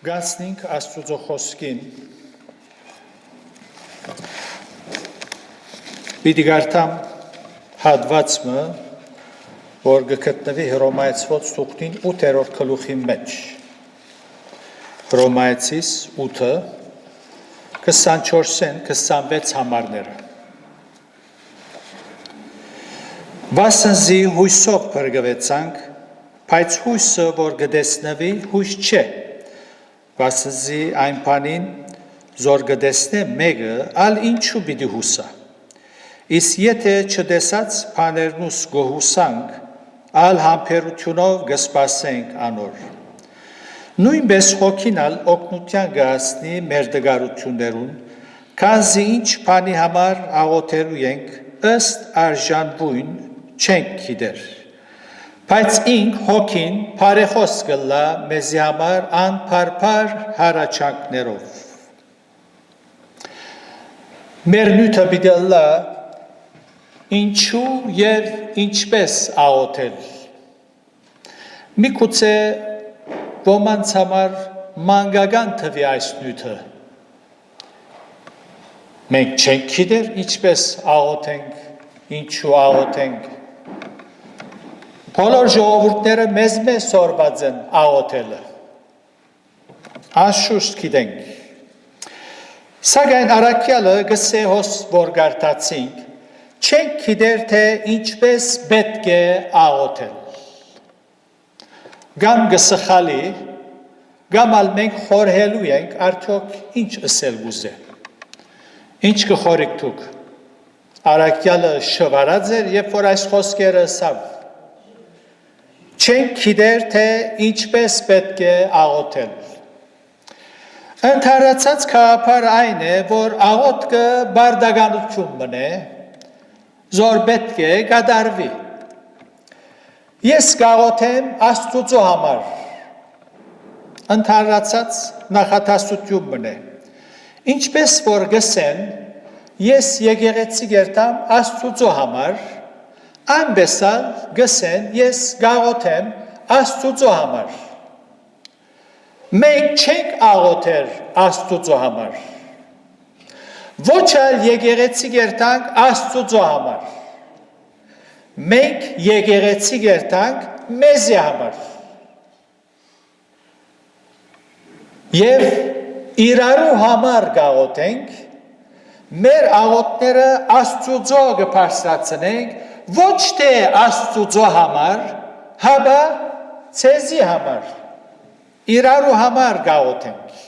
Գանցնինք Աստուծո խոսքին։ Պիտի գարտամ հատվածը, որ գտնվի Հռոմայացիոց թուղթին 8-րդ գլուխի մեջ։ Հռոմայացիս 8-ը 24-ն 26 համարները։ Վասնզի հույսով փրկվեցանք, բայց հույսը, որ գտեսնվի, հույս չէ։ Վասնզի այն բանին, որ գտեսնե մեկը, ալ ինչու պիտի հուսա։ Իսկ եթե չտեսած բաներնուս գոհուսանք, ալ համբերությունով կսպասենք անոր։ Նույնպես հոգին ալ օգնության կհասնի մեր դժվարություններուն, քանզի ինչ բանի համար աղոթելու ենք, ըստ արժանվույն չենք գիտեր։ Բայց ինք հոգին բարեխոս կլա մեզի համար անփարփար հառաչանքներով։ Մեր նյութը պիտի լա ինչու եւ ինչպես աղոթել։ Միգուցե ոմանց համար մանկական թվի այս նյութը։ Մենք չենք գիտեր ինչպես աղոթենք, ինչու աղոթենք։ Բոլոր ժողովուրդները մեզ սորված են աղոթելը։ Անշուշտ գիտենք։ Սակայն առաքյալը գսե հոս որ գարտացինք, չենք գիտեր թե ինչպես պետք է աղոթել։ Գամ գսխալի, գամ ալ մենք խորհելու ենք, արդյոք ինչ ասել գուզե։ Ինչ կխորիկ դուք։ Առաքյալը շվարած էր, երբ որ այս խոսքերը ասավ։ Չենք գիտեր թե ինչպես պետք է աղոթել։ Ընդհանրացած գաղափարը այն է, որ աղոթքը բարդականություն մնե, որ պետք է կատարվի։ Ես կաղոթեմ Աստուծո համար։ Ընդհանրացած նախատեսություն մնե։ Ինչպես որ գսեն, ես եկեղեցի գերտամ Աստուծո համար, այնպես ալ գսեն ես գաղոթեմ Աստուծո համար։ Մենք չենք աղոթեր Աստուծո համար։ Ոչ ալ եկեղեցի գերտանք Աստուծո համար։ Մենք եկեղեցի գերտանք մեզի համար։ Եվ իրարու համար գաղոթենք, մեր աղոթները Աստուծո կբարձրացնենք, ոչ թե Աստուծո համար, հաբա ցեզի համար, իրարու համար գաղոթենք։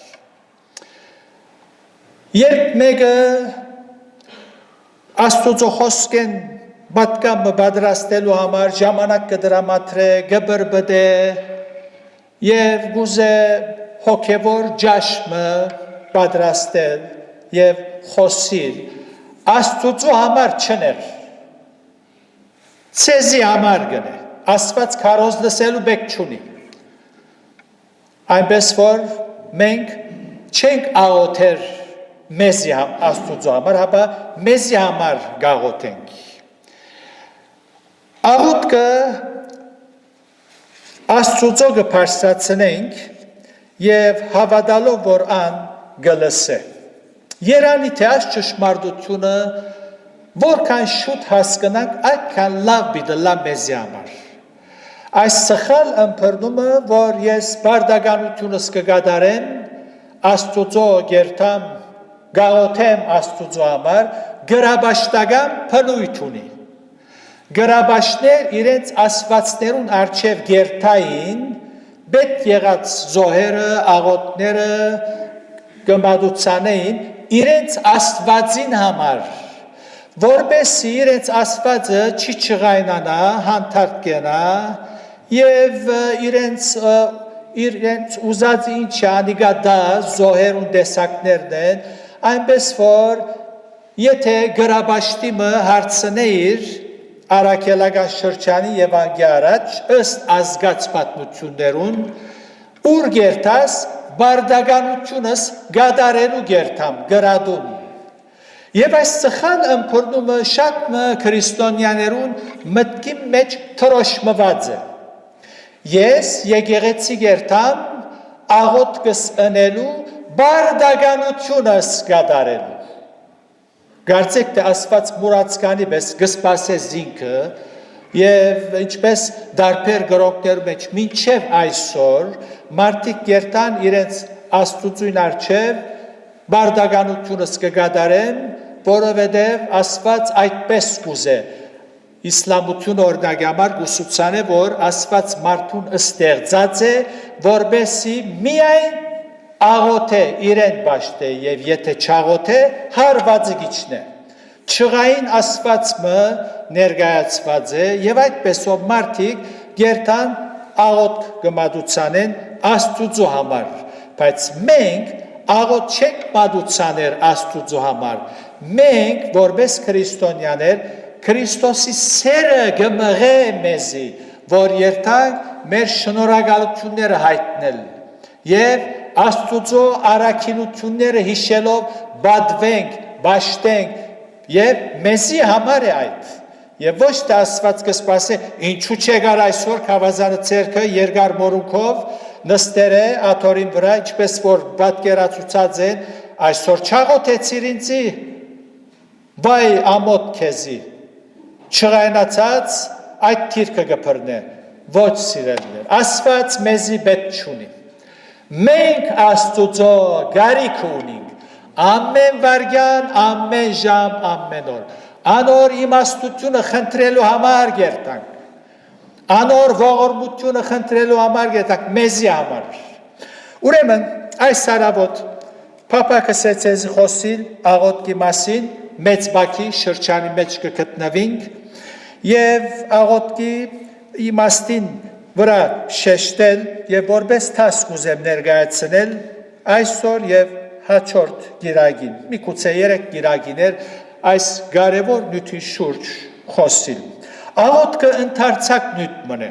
Երբ մեկը Աստուծո խոսքեն պատկամը պատրաստելու համար ժամանակ կդրամատրե, կբրբդե եւ գուզե հոգեվոր ջաշմը պատրաստել եւ խոսիլ, Աստուծո համար չներ։ Ցեզի համար գնե, Աստված քարոզ լսելու բեք չունի։ Այնպես որ մենք չենք աղոթեր մեզի Աստուծո համար, հապա մեզի համար գաղոթենք։ Աղոթքը Աստուծո կբարձրացնենք եւ հավատալով որ ան գլսե։ Երանի թե այս ճշմարտությունը որքան շուտ հասկանանք, այդքան լավ պիտի լա մեզի համար։ Այս սխալ ըմբռնումը, որ ես բարդականությունս կկատարեմ, Աստուծո գերտամ, գաղոթեմ Աստուծո համար, գրաբաշտական բնույթ ունի։ Գրաբաշտներ իրենց աստվածներուն առջև գերտային, պետք եղած զոհերը, աղոթները կմադուցանեին, իրենց աստվածին համար, որպես իրենց աստվածը չի չղայնանա, հանդարտկենա և իրենց ուզած ինչ անիգա դա զոհերուն տեսակներն են, այնպես որ եթե գրաբաշտիմը հարցնեիր առաքելական շրջանի Եվանգի առաջ, ըստ ազգաց պատմություններուն, ուր գերտաս բարդականությունս գադարելու գերտամ, գրադում։ Եվ այս սխալ ըմբռնումը շատ քրիստոնյաներուն մտքի մեջ թրոշմված է։ Ես եկեղեցի գերտամ աղոթքս ընելու բարդականությունս գադարելու։ Գարցեք թե ասված մուրացկանի պես գսպասե զինքը և ինչպես դարբեր գրողներու մեջ մինչև այսօր մարդիկ երթան իրենց աստուծույն առջև բարդականությունս կգադարեն, որովհետև ասված այդպես կուզե։ Իսլամություն օրինակի համար ուսուցան է, որ ասված մարդուն ստեղծած է, որպեսզի միայն աղոթե իրեն բաշտե և եթե չաղոթե հարվածը գիչնե։ Չղային ասվածը ներգայացված է և այդպեսով մարդիկ գերտան աղոթք կմադուցանեն աստուծո համար, բայց մենք աղոթ չենք մադուցաներ աստուծո համար, մենք որպես քրիստոնյաներ Քրիստոսի սերը գմղե մեզի, որ երթանք մեր շնորհակալությունները հայտնել և Աստուծո առաքինությունները հիշելով բադվենք, բաշտենք և մեզի համար է այդ և ոչ թե ասված կսպասե ինչու չեկար այսօր քավազանը ցերքը երկար մորունքով նստեր է աթորին վրա ինչպես որ պատկերացուցած են այսօր չաղոթեցիր ինձի վայ ամոթ քեզի չղայնացած այդ թիրքը կփռնե ոչ սիրելիներ ասված մեզի պետք չունի մենք աստուծո գարիք ունենք ամեն վարյան ամեն ժամ ամեն օր անոր իմաստությունը խնդրելու համար գերտանք անոր ողորմությունը խնդրելու համար գերտանք մեզի համար ուրեմն այս արավոտ փապակս է ցեզ խոսիլ աղոթքի մասին մեծ բակի շրջանի մեջ կգտնվենք եւ աղոթքի իմաստին վրա շեշտել եւ որպես տասկ ուզեմ ներկայացնել այսօր եւ հաջորդ գիրագին միգուցե 3 գիրագիներ այս կարևոր նյութի շուրջ խոսիլ աղոթքը ընդարձակ նյութ մնե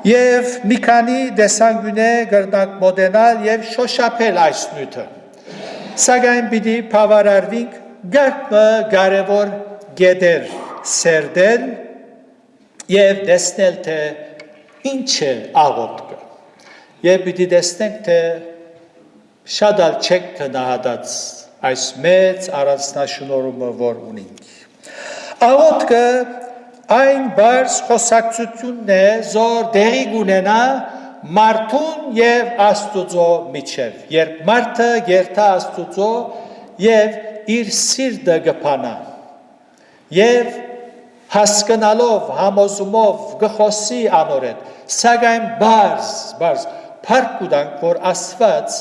եւ մի քանի դեսանգունե գրնակ մոդենալ եւ շոշափել այս նյութը սակայն պիտի բավարարվենք գարկը կարևոր գեդեր սերդել եւ տեսնել թե ինչ է աղոթքը եւ պիտի տեսնենք թե շատ ալ չեք գնահատած այս մեծ առանձնաշնորհումը որ ունենք աղոթքը այն բարձ խոսակցությունն է զոր դեղի ունենա մարդուն եւ աստուծո միջև երբ մարդը գերտա աստուծո եւ իր սիրտը գփանա եւ հասկանալով համոզումով գխոսի անորեն սակայն բարձ փառք ուտանք որ ասված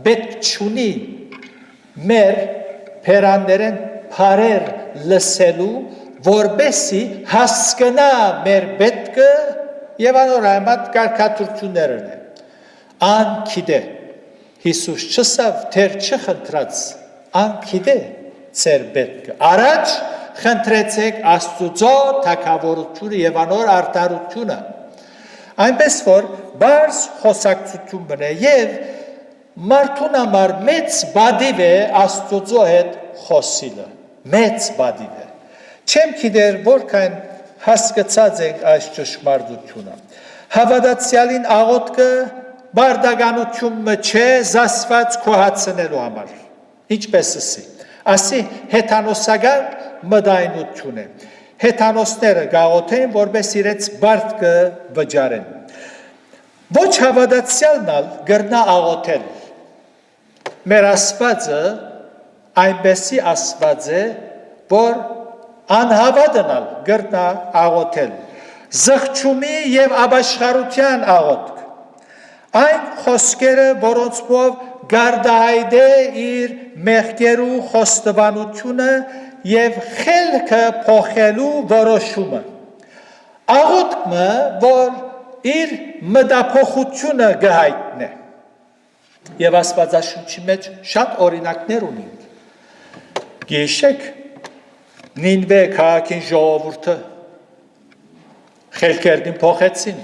պետք չունի մեր փերաններեն փարեր լսելու որբեսի հասկանա մեր պետքը եւ անորայմատ կարգաթություններն է անկիդե Հիսուս չսավ թեր չխնդրած անկիդե ծեր պետքը առաջ խնդրեցեք աստուծո թագավորությունը եւ անոր արդարությունը այնպես որ բարձ խոսակցություն բնե եւ մարդուն համար մեծ բադիվ է աստուծո հետ խոսիլը մեծ բադիվ է չեմ գիտեր որքան հասկացած եք այս ճշմարտությունը հավատացյալին աղոթքը բարդականությունը չէ զասված քոհացնելու համար ինչպես ասի հեթանոսական մդայնություն է հեթանոսները գաղոթեն որպես իրենց բարդը վճարեն ոչ հավատացյալն ալ գրնա աղոթել մեր ասվածը այնպեսի ասված է որ անհավատն ալ գրնա աղոթել զղջումի եւ ապաշխարության աղոթք այն խոսքերը որոնցով գարդահայտ է իր մեղքերու խոստովանությունը եւ խելքը փոխելու որոշումը աղոթքը որ իր մտափոխությունը գահիտնե եւ աստվածաշունչի մեջ շատ օրինակներ ունենք գիշեք նինվե քաղաքին ժողովուրդը խելքերին փոխեցին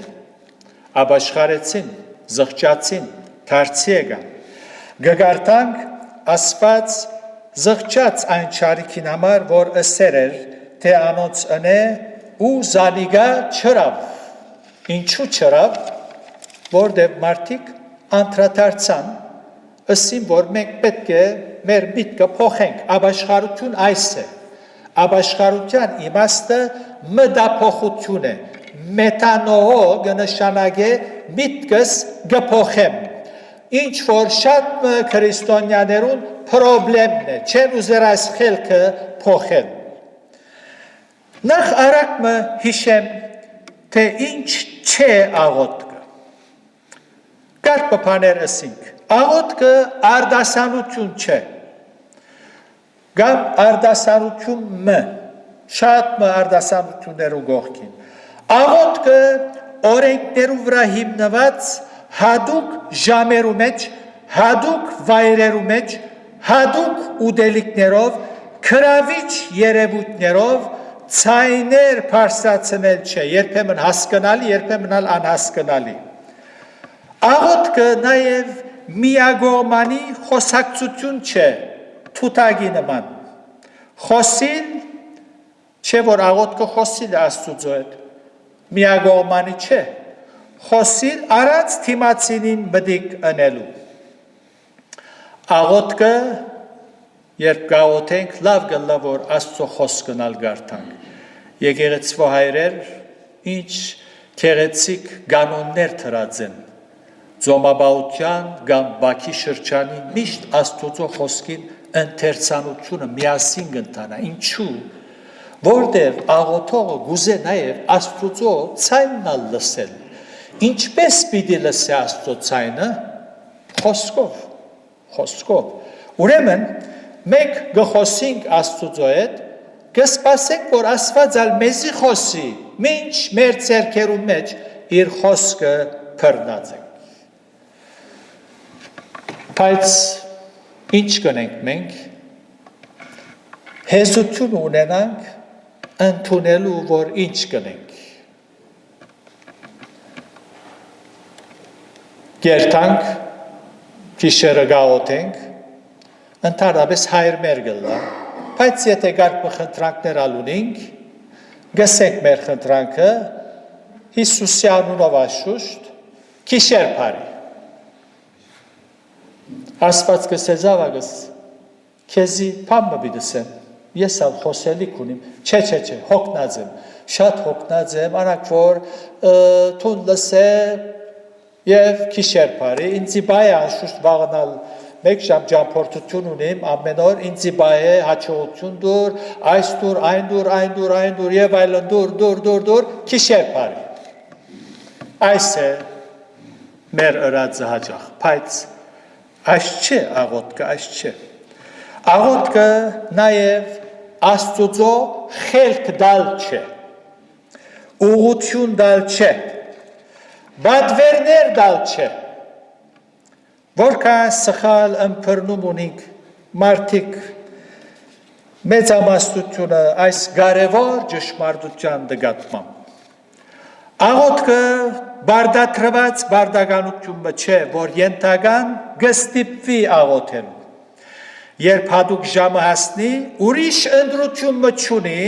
ապաշխարեցին զղջացին դարձի եկան գգարտանք ասված զղջաց այն ճարիքին համար որ ըսեր էր թե անոնց ընե ու զանիգա չրավ ինչու չրավ որտեղ մարդիկ անդրադարձան, ըսին, որ մենք պետք է մեր միտքը փոխենք, ապաշխարություն այս է, ապաշխարության իմաստը մտափոխություն է, մետանոհո կնշանակե միտքս կփոխեմ, ինչ որ շատ քրիստոնյաներուն պրոբլեմն է, չեն ուզեր այս խելքը փոխել։ Նախ արագ հիշեմ, թե ինչ չէ աղոթքը։ Կարճ բաներ ասենք, աղոթքը արդասանություն չէ, կամ արդասանություն շատ արդասանություններու գողքին։ Աղոթքը օրենքներու վրա հիմնված հատուկ ժամերու մեջ, հատուկ վայրերու մեջ, հատուկ ուտելիքներով, քրավիչ երևույթներով ցայներ բարձրացնել չէ, երբեմն հասկանալի, երբեմն անհասկանալի։ Աղոթքը նաև միագողմանի խոսակցություն չէ, թութակի նման։ Խոսիլ, չէ որ աղոթքը խոսիլ է Աստուծո հետ, միագողմանի չէ, խոսիլ առանց թիմացինին բդիկ ընելու։ Աղոթքը երբ գաղոթենք, լավ գլա, որ Աստծո խոսքնալ գարտանք։ Եկեղեցվո հայրեր, ինչ քեղեցիկ կանոններ թրած են, ձոմաբաության կամ Բաքի շրջանի միշտ Աստծո խոսքին ընթերցանությունը միասին կընթանա։ Ինչու, որտեղ աղոթողը գուզե նաև Աստծո ցայնն լսել։ Ինչպես պիտի լսի Աստծո ցայնը? Խոսքով։ Ուրեմն մենք գխոսենք Աստծո հետ, կսպասենք, որ Աստված ալ մեզի խոսի, մինչ մեր ցերքերու մեջ իր խոսքը բռնացենք։ Բայց ինչ կնենք մենք, հեզություն ունենանք, ընդունելու, որ ինչ կնենք։ Գերտանք, գիշերը գաղոթենք, ընդհանրապես հայր մեր գլա, բայց եթե գարկ խնդրանքներ ալունենք, գսենք մեր խնդրանքը, Հիսուսի անունով աշուշտ, գիշեր բարի։ Աստված գսե զավագս, քեզի փամը բիդսեմ, ես ալ խոսելիք ունիմ, չէ, հոգնած եմ, շատ հոգնած եմ, անակ որ թուն լսե եւ գիշեր բարի, ինձի բայ անշուշտ վաղնալ մեկ ժամ ճամփորդություն ունիմ, ամեն օր ինձի բայ է հաջողություն դուր, այս դուր, այն դուր եւ այլն դուր, գիշեր բարի։ Այս է մեր ըրածը հաջող, բայց այս չէ աղոթքը, այս չէ։ Աղոթքը նաև Աստծո խելք դալ չէ, ուղղություն դալ չէ, բադվերներ դալ չէ, որքան սխալ ըմբռնում ունենք մարդիկ մեծամասնությունը այս կարևոր ճշմարտության նկատմամբ։ Աղոթքը բարդատրված բարդականությունը չէ, որ ենթական գստիպվի աղոթելու։ Երբ հատուկ ժամը հասնի, ուրիշ ընտրություն մչունի,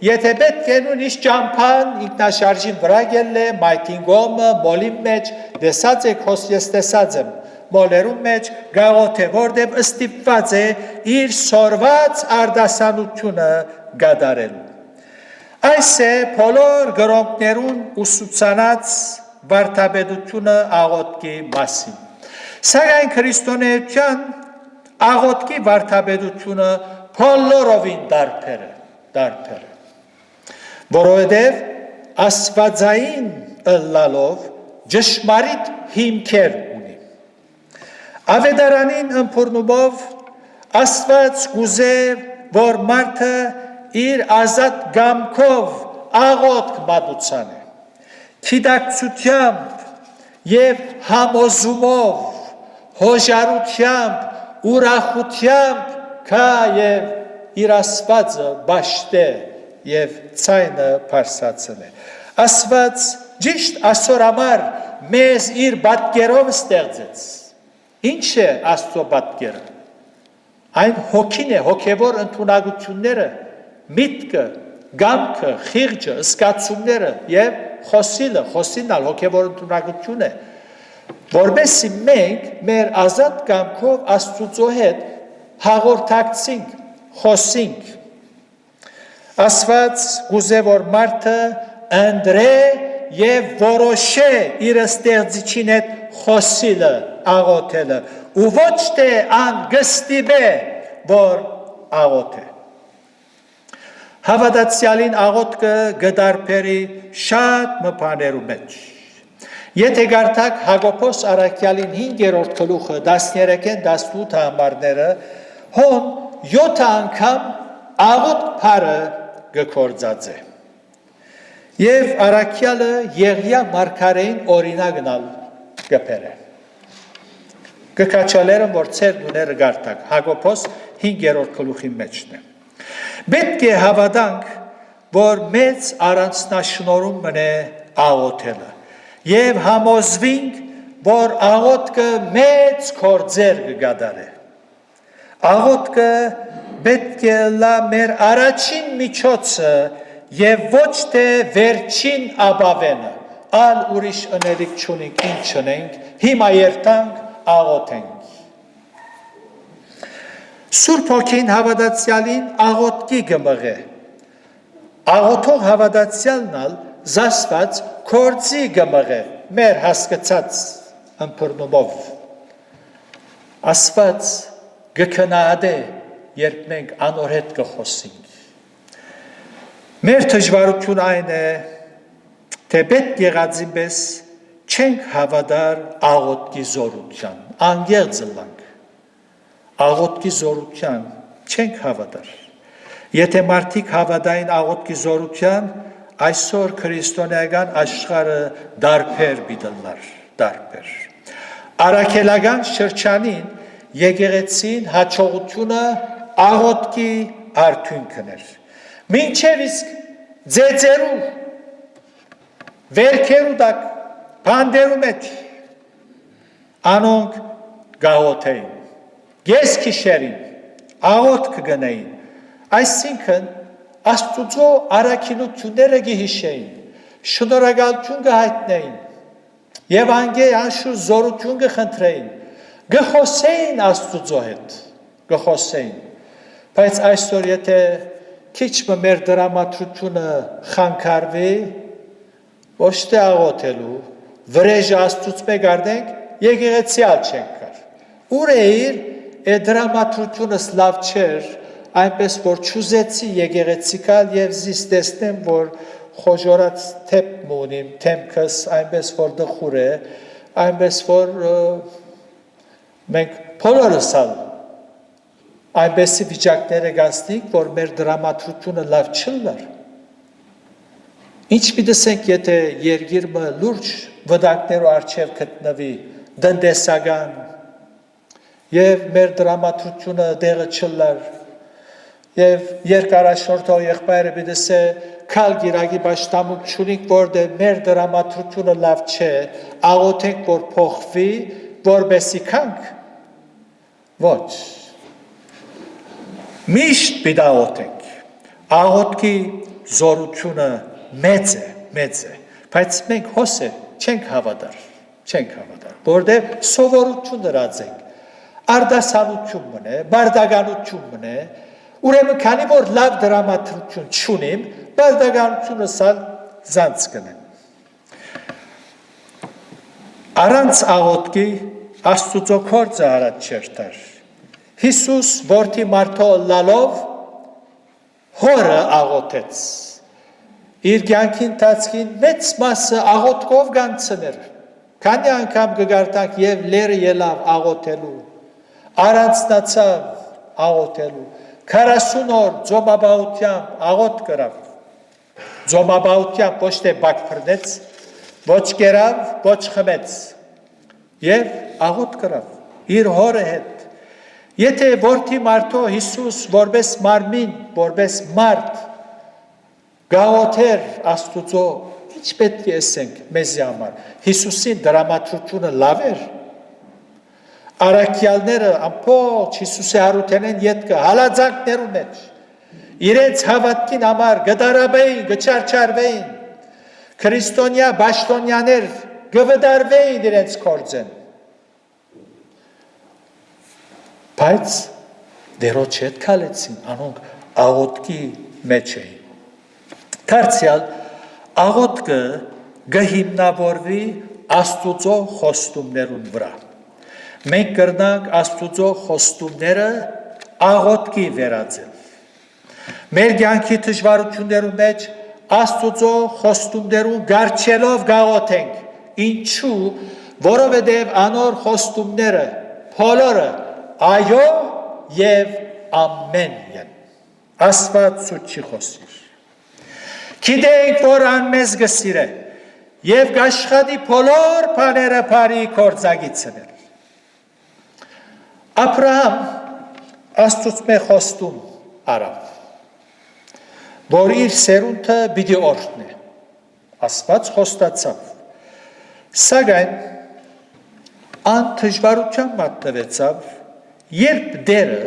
եթե պետք է նույնիսկ ճամփան ինքնաշարժին վրա գելլե, մայթինգոմը, մոլի մեջ, դեսած եք հոս ես տեսած եմ, մոլերում մեջ գաղոթ է, որտեղ ստիպված է իր սորված արդասանությունը գադարելու։ Այս է բոլոր գրոնքներուն ուսուցանած վարդապետությունը աղոթքի մասին։ Սակայն քրիստոնեության աղոթքի վարդապետությունը բոլորովին դարբեր է, որովհետև աստվածային ըլլալով ճշմարիտ հիմքեր ունի։ Ավետարանին ըմբռնումով Աստված կուզե, որ մարդը իր ազատ գամքով աղոթք մատուցանե, գիտակցությամբ և համոզումով, հոժարությամբ, ուրախությամբ կա և իր Աստվածը բաշտե և ցայնը բարձրացնե։ Աստված ճիշտ այսօր համար մեզ իր պատկերով ստեղծեց։ Ինչ է Աստծո պատկերը։ Այն հոգին է, հոգևոր ընդունակությունները, միտքը, գամքը, խիղճը, զգացումները և խոսինալ հոգևոր ընդունակություն է։ Որբեսի մենք մեր ազատ կամքով Աստծո հետ հաղորդակցենք, խոսենք։ Աստված գուզե որ մարդը ընտրե եւ որոշե իր ստեղծիչին հետ խոսիլը, աղոթելը, ու ոչ թե անգստիբե որ աղոթե։ Հավատացյալին աղոթքը գդարբերի շատ մփաներու մեջ։ Եթե գարտակ Հակոբոս Արաքյալին 5-րդ գլուխը 13-18 համարները հոն 7 անգամ աղոթք փարը գործածե։ Եվ Արաքյալը Եղիա մարգարեին օրինակնալ գբերը։ Գկաչալերը որ ծեր դուները գարտակ Հակոբոս 5-րդ գլուխի մեջն է։ Պետք է հավատանք, որ մեծ առանձնաշնորհում մնե աղոթելը եւ համոզվենք, որ աղոթքը մեծ գործեր կգադարե։ Աղոթքը պետք է լա մեր առաջին միջոցը եւ ոչ թե վերջին ապավենը, ալ ուրիշ ընելիք չունենք, ինչ չունենք, հիմա երթանք աղոթենք։ Սուրբ Հոգին հավատացյալին աղոթքի գմղե։ Աղոթող հավատացյալն զասված կործի գմղե, մեր հասկացած ըմբռնումով։ Աստված գքնահատե, երբ մենք անոր հետ կխոսենք։ Մեր դժվարությունը այն է, թե պետք եղածի պես չենք հավատար աղոթքի զորության, անգեղծ լանք։ Աղոթքի զորության չենք հավատար։ Եթե մարդիկ հավատային աղոթքի զորության, այսօր քրիստոնեական աշխարհը դարբեր բիդլար, դարբեր։ Արաքելական շրջանին եկեղեցին հաջողությունը աղոթքի արդյունքն էր։ Մինչև իսկ ձեծերու, վերքերու դակ, բանդերու մեջ, անոնք գաղոթեին, գես քիշերին, աղոթք գնային, այսինքն Աստուծո առաքինությունները գիհիշեին, շնորհակալություն կհայտնեին, եւ անգե անշուր զորություն կխնդրեին, գխոսեին Աստուծո հետ, գխոսեին, բայց այսօր եթե քիչ մեր դրամատրությունը խանգարվի, ոչ թե աղոթելու, վրեժը Աստծուց գարդենք, եկեղեցիալ չենք կար, ուր է իր դրամատրությունս լավ չէր, այնպես որ չուզեցի եկեղեցիկալ եւ զիս տեսնեմ, որ խոժորած թեփ մունիմ, թեմքս այնպես որ դխուր է, այնպես որ մենք բոլորսալ այնպեսի վիճակները գացնենք, որ մեր դրամատրությունը լավ չլար։ Ինչ պիտեսենք, եթե երգիրը լուրջ վտանգներու առջև գտնվի, տնտեսական, եւ մեր դրամատրությունը դեղը չլար, եւ երկարաշորթող եղբայրը պիտեսե քալ գիրագի պաշտամուկ չունենք, որտեղ մեր դրամատրությունը լավ չէ, աղոթենք, որ փոխվի, որբեսի կանք, ոչ, միշտ պիտի աղոթենք, աղոթքի զորությունը մեծ է, բայց մենք հոսե չենք հավատար, որտեղ սովորություն դրած ենք, արդասանություն մնե, բարդականություն մնե, ուրեմն քանի որ լավ դրամատրություն չունիմ, բարդականությունը սալ զանց կնեմ։ Առանց աղոթքի Աստուծո գործը արած չերտար։ Հիսուս որդի մարդո լալով հորը աղոթեց։ Իր կյանքի ընթացքին մեծ մասը աղոթքով գանցներ։ Քանի անգամ կգարտանք եւ լերը ելավ աղոթելու, առանցնացավ աղոթելու, 40 օր ձոմաբաությամբ աղոթ կրավ, ձոմաբաությամբ ոչ թե բակ փրնեց, ոչ կերավ, ոչ խմեց, եւ աղոթ կրավ, իր հորը հետ, եթե որդի մարդո Հիսուս որպես մարմին, որպես մարդ, գաղոթեր Աստուծո, ինչ պետք է ասենք մեզի համար, Հիսուսին դրամատրությունը լավ էր, Արաքյալները ամբողջ Հիսուսի հարութենեն ետքը հալածանքներու մեջ, իրենց հավատքին համար գդարաբեին, գչարչարվեին, քրիստոնյա բաշտոնյաներ գվդարվեին իրենց կործեն։ Բայց դերոջ հետ կալեցին, անոնք աղոտքի մեջ էին։ Դարձյալ աղոտքը գհիմնավորվի Աստուծո խոստումներուն վրա։ Մենք կրնանք Աստուծո խոստումները աղոտքի վերածել։ Մեր կյանքի դժվարություններու մեջ Աստուծո խոստումներուն գարչելով գաղոթենք։ Ինչու, որովհետև անոր խոստումները բոլորը այո եւ ամեն են։ Աստված ցույց չի խոսիր։ Գիտենք, որ անմեզ գսիրե եւ գաշխատի բոլոր բաները բարի կործագիցներ։ Աբրահամ Աստծո խոստում արավ, որ իր սերունդը պիտի օրհնի։ Աստված խոստացավ։ Սակայն ան դժվարության մատնվեցավ, երբ դերը,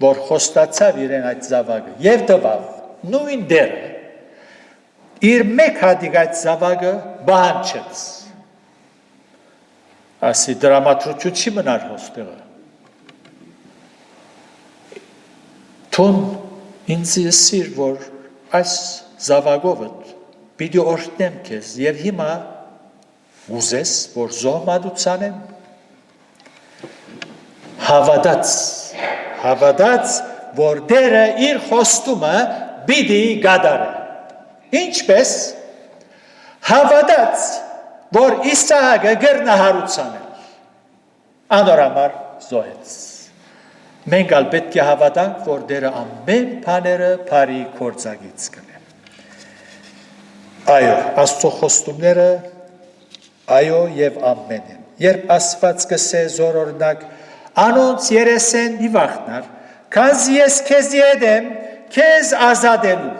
որ խոստացավ իրեն այդ զավակը, եւ տվավ նույն դերը, իր մեկ հատիկ այդ զավակը բանջեց։ Ասի դրամատրություն չի մնար հոստեղը։ Թուն ինձ սիր, որ այս զավակովդ պիտի օրհնեմ քեզ եւ հիմա ուզես, որ զոհմադության եմ։ Հավատաց, որ դերը իր խոստումը պիտի գադարի։ Ինչպես հավատաց, որ Իսահակը գրնահարության է, անորամար զոհեց։ Մենք ալ պետք է հավատանք, որ դերը ամեն բաները բարի կործագից կնե։ Այո, Աստծո խոստումները այո եւ ամեն են։ Երբ Աստված կսե զորօրինակ, անոնց երեսեն մի վախնար, քանզի ես քեզ յետեմ, քեզ ազատելու։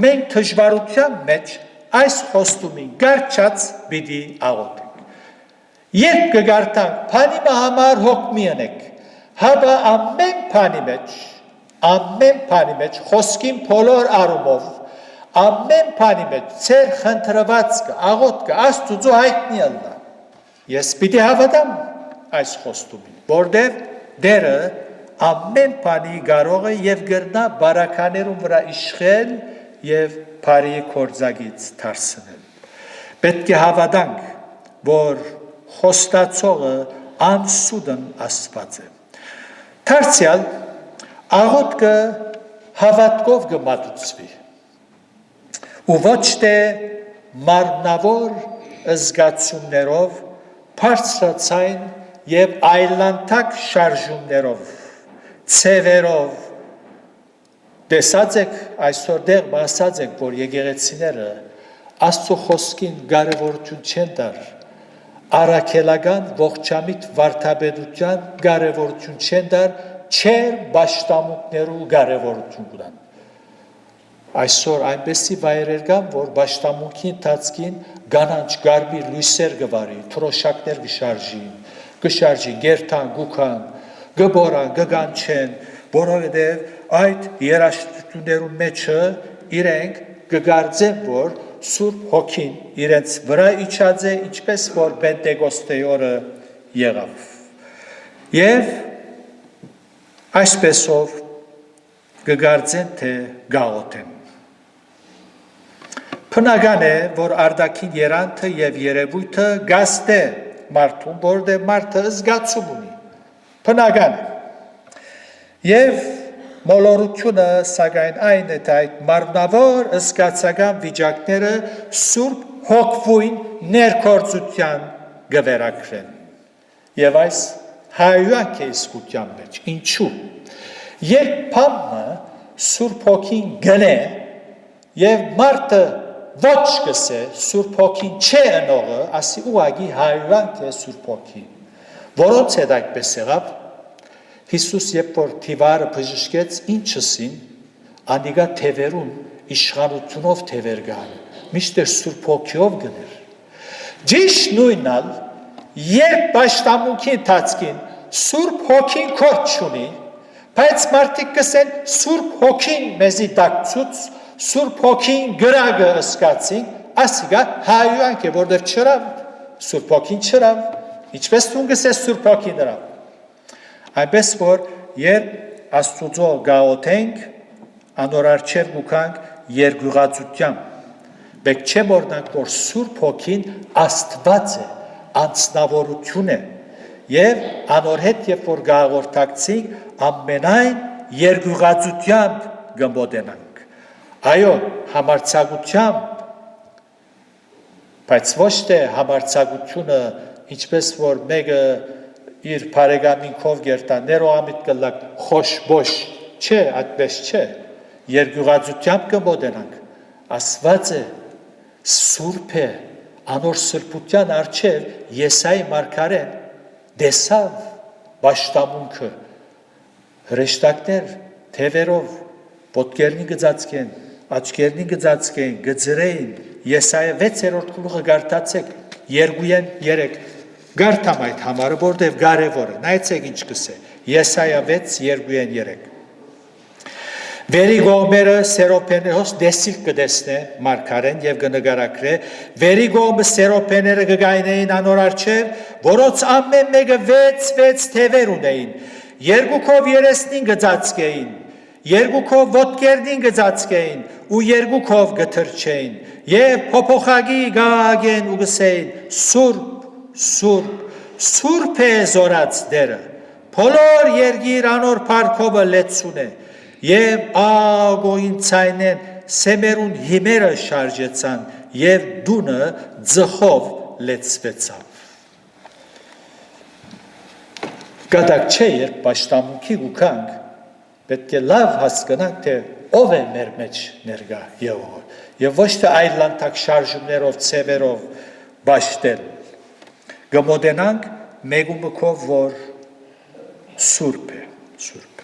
Մենք դժվարության մեջ այս խոստումին գարչած պիտի աղոթենք։ Երբ կգարտանք, բանի համար հոգ մի անենք, հաբա ամեն բանի մեջ խոսքին բոլոր առումով, ամեն բանի մեջ ծեր խնդրվածքը, աղոթքը Աստուծո հայտնի ալնա։ Ես պիտի հավատամ այս խոստումին, որտեղ դերը ամեն բանի կարող է եւ գրնա բարականերուն վրա իշխել եւ բարի կործագից դարձնել։ Պետք է հավատանք, որ խոստացողը անսուդն Աստված է։ Դարձյալ աղոթքը հավատքով կմատուցվի ու ոչ թե մարմնավոր զգացումներով, բարձրացայն եւ այլանդակ շարժումներով, ցևերով։ Տեսած եք այսօր դեռ ասած եք, որ եկեղեցիները Աստծո խոսքին կարևորություն չեն տար, առաքելական ողջամիտ վարդապետության կարևորություն չեն տար, չեր պաշտամունքներու կարևորություն կտան։ Այսօր այնպեսի վայրեր կան, որ պաշտամունքի ընթացքին կանանչ գարբիր լույսեր կվարի, թրոշակներ կշարժի, գերտան, գուքան, գբորան, գգանչեն, որովհետև այդ երաժշտություններու մեջը իրենք կգարձեն, որ Սուրբ Հոգին իրենց վրա իջած է, ինչպես որ Պենտեկոստեի օրը եղավ։ Եվ այսպեսով կգարձեն, թե գաղոթեն։ Բնական է, որ արտաքին երանքը եւ երևույթը գաստ է մարդուն, որտեղ մարդը զգացում ունի։ Բնական է։ Եվ մոլորությունը սակայն այն է, թե այդ մարմնավոր զգացական վիճակները Սուրբ Հոգվույն ներկործության կվերակրեն։ Եվ այս հայրանք է իսկության մեջ։ Ինչու՞։ Երբ բամը Սուրբ Հոգին գնե եւ մարդը ոչ կսե Սուրբ Հոգին չէ ընողը, ասի ուղագի հայրանք է Սուրբ Հոգին։ Որոնց հետ այդպես եղավ։ Հիսուս երբ որ թիվարը բժշկեց, ինչսին, անիգա թևերուն իշխանությունով թևեր գան, միշտ Սուրբ Հոգիով գներ։ Ճիշտ նույնալ, երբ պաշտամունքի ընթացքին Սուրբ Հոգին քոչ չունի, բայց մարդիկ կսեն Սուրբ Հոգին մեզի դակցուց, Սուրբ Հոգին գրագը ըսկացին, ասիգա հայուանք է, որտեղ չրավ, Սուրբ Հոգին չրավ, ինչպես դու գսես Սուրբ Հոգին դրավ։ Այնպես որ երբ Աստուծո գաղութենք, անոր առջև գուքանք երկյուղածությամբ, բեք չէ մորնանք, որ Սուրբ Հոգին Աստված է, անձնավորություն է, և անոր հետ երբ որ գաղորդակցենք, ամենայն երկյուղածությամբ գմբոդենանք։ Այո, համարձակությամբ, բայց ոչ թե համարձակությունը, ինչպես որ մեկը իր բարեկամինքով գերտա, ներողամիտ կլակ, խոշ-բոշ, չէ, այդպես չէ, երկյուղածությամբ գմբոդենանք, Աստված է, Սուրբ է, անոր սրբության առջև Եսայի մարգարեն դեսավ պաշտամունքը, հրեշտակներ, թևերով, ոտքերնի գծածկեն, աչքերնի գծածկեն, գծրեին, Եսայա 6-րդ գլուխը գարտացեք, 2-3, գարտամ այդ համարը, որտև կարևոր է, նայեցեք ինչ կսե, Եսայա 6-2-3։ Վերի գողմերը սերոպեներոս դեսիլ կդեսնե մարգարեն և կնգարակրե, վերի գողմը սերոպեները կգայնեին անոր առջև, որոց ամեն մեկը 6 թևեր ունեին, երկուքով երեսնին գծածկեին, երկուքով ոտքերնին գծածկեին ու երկուքով գթրջեին և փոփոխագի գաղագեն ու գսեին Սուրբ, Սուրբ, Սուրբ է զորած դերը, բոլոր երգիր անոր փառքովը լեցուն է և ագոյին ցայնեն սեմերուն հիմերը շարժեցան և դունը ձխով լեցվեցավ։ Կատակ չէ, երբ պաշտամունքի գուքանք, պետք է լավ հասկանանք, թե ով է մեր մեջ ներկա Եղողը, և ոչ թե այլանդակ շարժումներով, ցևերով բաշտել։ Գմոդենանք մեգումքով, որ Սուրբ է, Սուրբ։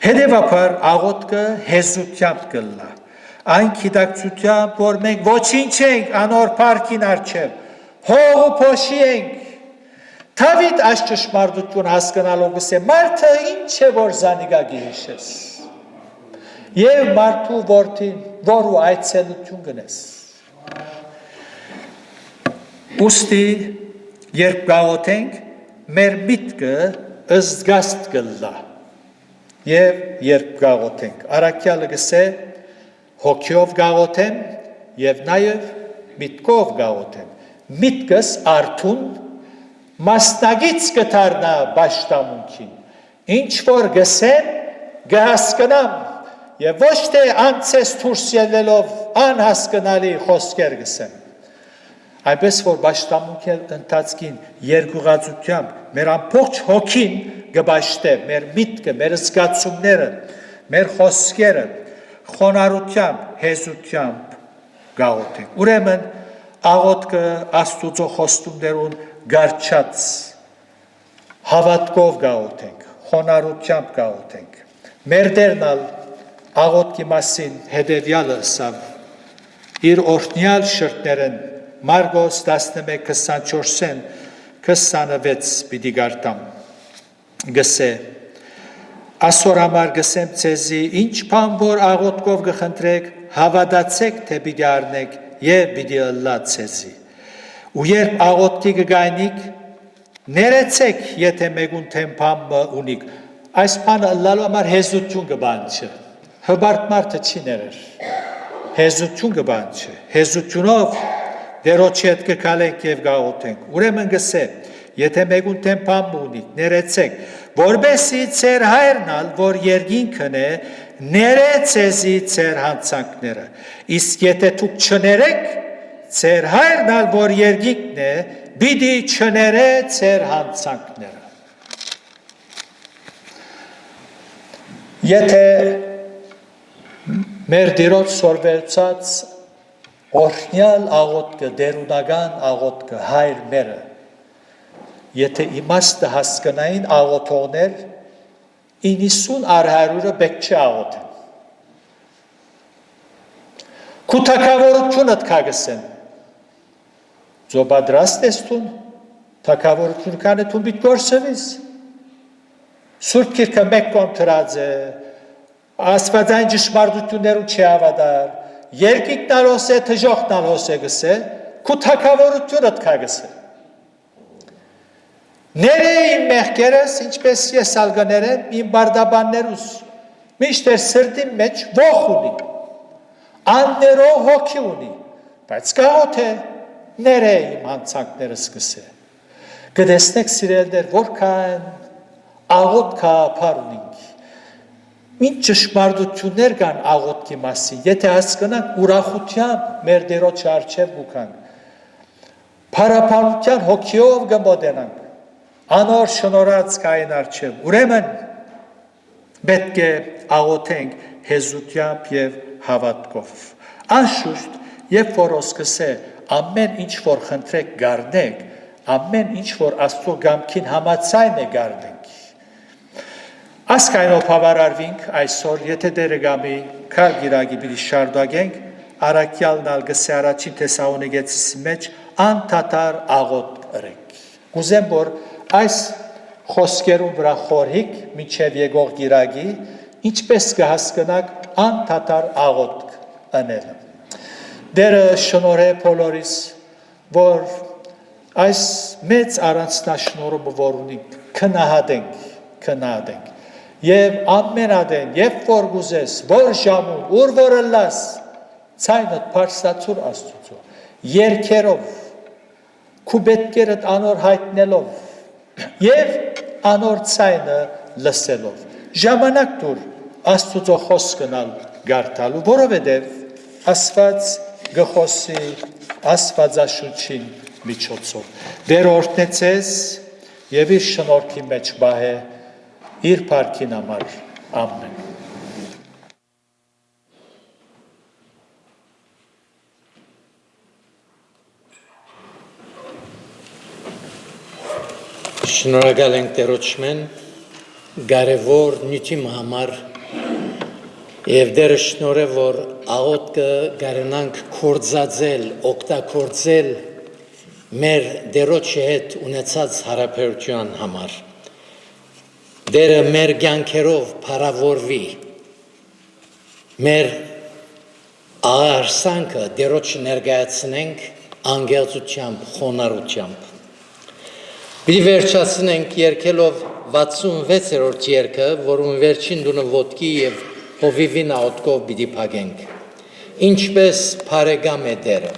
Հետևաբար աղոթքը հեզությամբ կլա, այն գիտակցությամբ, որ մենք ոչինչ ենք անոր փառքին առջև, հող ու փոշի ենք, Դավիթ այս ճշմարտություն հասկանալով գսե, մարդը ինչ է որ զանիգա գիհիշես, և մարդու որդին, որու այցելություն գնես։ Ուստի, երբ գաղոթենք, մեր միտքը ըզգաստ կլա, և երբ գաղոթենք, առաքյալը գսե, հոգիով գաղոթեմ, և նաև միտքով գաղոթեմ, միտքս արթուն, մասնագից կդառնա պաշտամունքին, ինչ որ գսեմ, գհասկնամ, և ոչ թե անցես դուրս ելնելով անհասկանալի խոսքեր գսեմ։ Այնպես որ պաշտամունքի ընթացքին երկյուղածությամբ մեր ամբողջ հոգին կպաշտե, մեր միտքը, մեր զգացումները, մեր խոսքերը խոնարհությամբ, հեզությամբ գաղոթենք։ Ուրեմն աղոթքը Աստուծո խոստումներուն գարչած հավատքով գաղոթենք, խոնարհությամբ գաղոթենք։ Մեր Տերն աղոթքի մասին հետևյալը ասավ իր օրհնյալ շրթներն Մարգոս 11:24-26 պիտի գարտամ գսե ասոր համար գսեմ ցեզի ինչ բան որ աղոթքով գխնդրեք հավատացեք թե պիտի առնեք եւ պիտի ըլլա ցեզի ու երբ աղոթքի կգայնիք ներեցեք եթե մեկուն թեմփամ ունիք այս բանը ըլլալու համար հեզություն կբանչի հբարտ մարդը չի ներեր հեզություն կբանչի հեզությունով դերոջի հետ կգալենք եւ գաղոթենք ուրեմն գսե եթե մեկուն թեմփամ ունիք ներեցեք որբեսի ծեր հայրնալ որ երկինքն է ներեցեզի ծեր հանցանքները իսկ եթե դուք չներեք ծեր հայրնալ որ երկինքն է պիտի չներե ծեր հանցանքները եթե մեր դիրոջ սորվեցած օրհնյալ աղոթքը դերունական աղոթքը հայր մերը եթե իմաստը հասկանային աղոթողներ 90 առ100-ը պետք չէ աղոթեն քու թագավորությունդ կագսեն ձո պատրաստ ես տուն թագավորություն կանը տուն պիտի գործվես Սուրբ Գիրքը մեկ կողմ դրած է աստվածային ճշմարտություններուն չի հավատար երկիկնալ հոսե, թժողնալ հոսե գսե, քու թակավորությունըդ կա գսե։ Ներե իմ մեղքերս, ինչպես ես ալգներեմ, իմ բարդաբաններուս, միշտ էր սրտի մեջ ոխ ունի, աններով հոգի ունի, բայց կաղոտ է, ներե իմ հանցանքներս գսե։ Գտեսնեք սիրելներ, որքան աղոտ կա ապար ունինք, ինչ ճշմարտություններ կան աղոտքի մասին, եթե հասկանանք ուրախությամբ մեր Տերոջ առջև գուքանք, փառապանության հոգիով գմոտենանք, անոր շնորհած կային առջև, ուրեմն պետք է աղոթենք հեզությամբ եւ հավատքով։ Անշուշտ, երբ որ ոսկսե ամեն ինչ որ խնդրեք գարնեք, ամեն ինչ որ Աստծո գամքին համաձայն է գարնենք։ Ասկայնով հավարարվինք այսօր, եթե Տերը գամի քար գիրագի պիտի շարունակենք, առաքյալն ալ գսե առաջին Թեսաղոնիկեցիս մեջ անդադար աղոտ ըրենք։ Կուզեմ, որ այս խոսքերուն վրա խորհիկ մինչև եկող գիրագի, ինչպես կհասկանաք անդադար աղոտ ընելը։ Տերը շնորհե բոլորիս, որ այս մեծ առանձնաշնորհը որ ունենք, քնահատենք։ Եվ ամեն ադեն, երբ որ գուզես, որ ժամում, ուր որ ըլլաս, ցայնդ փարսացուր Աստծո, երկերով, քու պետքերդ անոր հայտնելով եւ անոր ցայնը լսելով։ Ժամանակ դուր Աստծո խոսքնալ գարտալու, որովհետեւ Աստված գխոսի Աստվածաշունչին միջոցով։ Դեր օրհնեցես եւ իր շնորհքի մեջ բահե իր փառքին համար, ամեն։ Շնորհակալ ենք Տերոջմեն, կարևոր նյութի համար եւ Տերը շնորհե, որ աղոթքը կարենանք կործածել, օգտագործել մեր Տերոջի հետ ունեցած հարաբերության համար։ Դերը մեր կյանքերով փառավորվի, մեր աղարսանքը Տերոջ ներկայացնենք անգեղծությամբ, խոնարհությամբ։ Պիտի վերջացնենք երգելով 66-րդ երգը, որում վերջին դունը ոտքի եւ հովիվի նաոտքով պիտի փակենք։ Ինչպես բարեկամ է Տերը։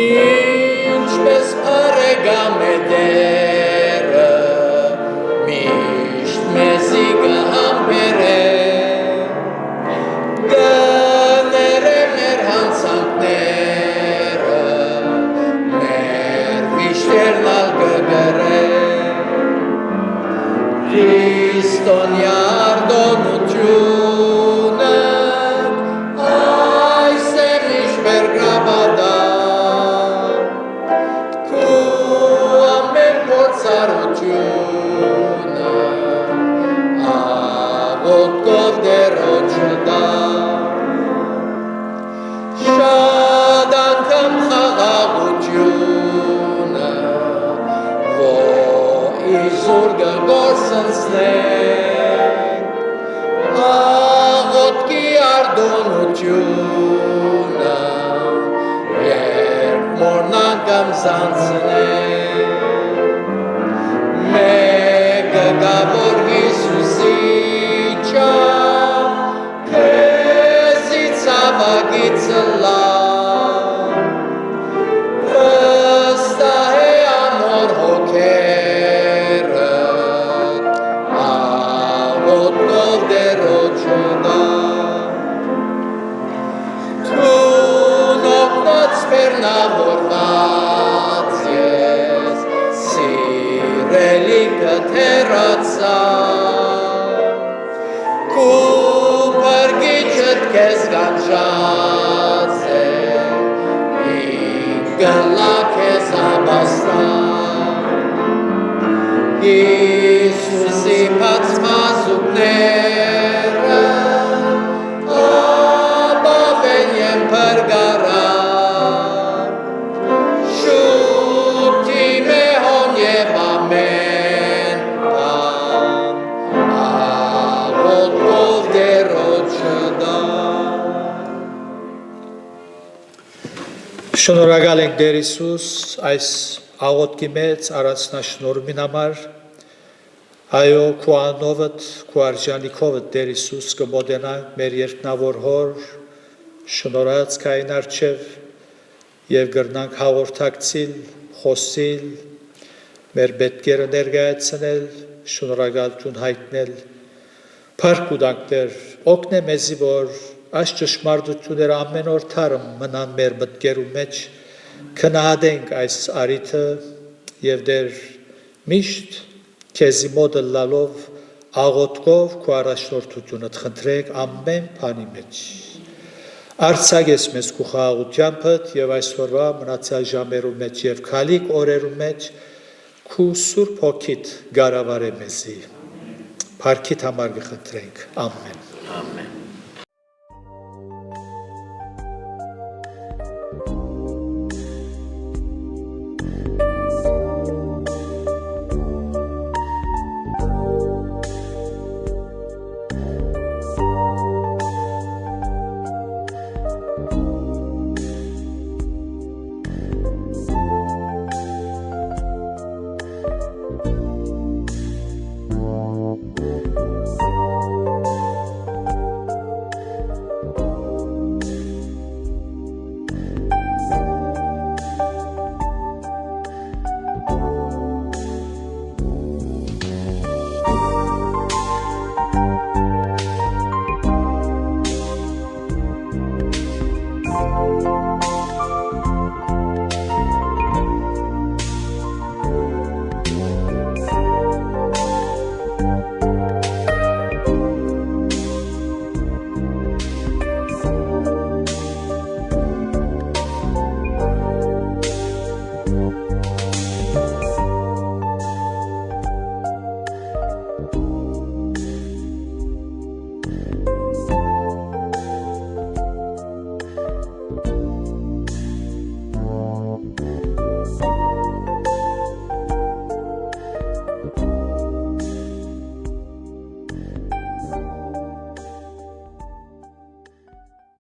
Ինչպես բարեկամ է Տերը, միշտ մեզի կհամբերե, կներե մեր հանցանքները, մեր վիշտերն ալ կգրե, Քրիստոնյա արտոնությունը, այս է միշտ մեր գրաբադա, աղոթքով Տերոջը տա, շատ անգամ խաղաղությունը, որ իզուր կգործնցնենք, աղոթքի արտոնությունը, երբ մորնանք կամ զանցնենք, մեկը կա, որ Հիսուսի ճամ, քեզի ցավագից լավ, վստահ է անոր հոգերը, աղոթքով Տերոջը տա, թուն օգնած բեռնավորված ես, սիրելիքը թերացա, քու բարգիչդ քեզ կանչած է, իմ գլա քեզ ապաստա, Հիսուսի բացմազուկները, ապավեն եմ պրգարա, շու Շնորհակալ ենք Տեր Հիսուս այս աղոթքի մեծ առանձնաշնորհումին համար այո քո անովդ քո արժանիքովդ Տեր Հիսուս կմոտենանք մեր երկնավոր հոր շնորհած կային արչև եւ գրնանք հաղորդակցիլ խոսիլ մեր պետքերը ներկայացնել շնորհակալություն հայտնել Փառք ու տանք Տեր օգնե մեզի որ այս ճշմարտությունները ամեն օր թարմ մնան մեր մտքերու մեջ քնահատենք այս արիթը եւ Տեր միշտ քեզի մոդը լալով աղոթքով քո առաջնորդությունը խնդրեք ամեն բանի մեջ Արցակես մեզ քո խաղաղությամբ եւ այսօրվա մնացյալ ժամերու մեջ եւ քալիք օրերու մեջ քո սուրբ հոգիդ գարավարե մեզի Փառքիդ համար կխնդրենք ամեն Amen.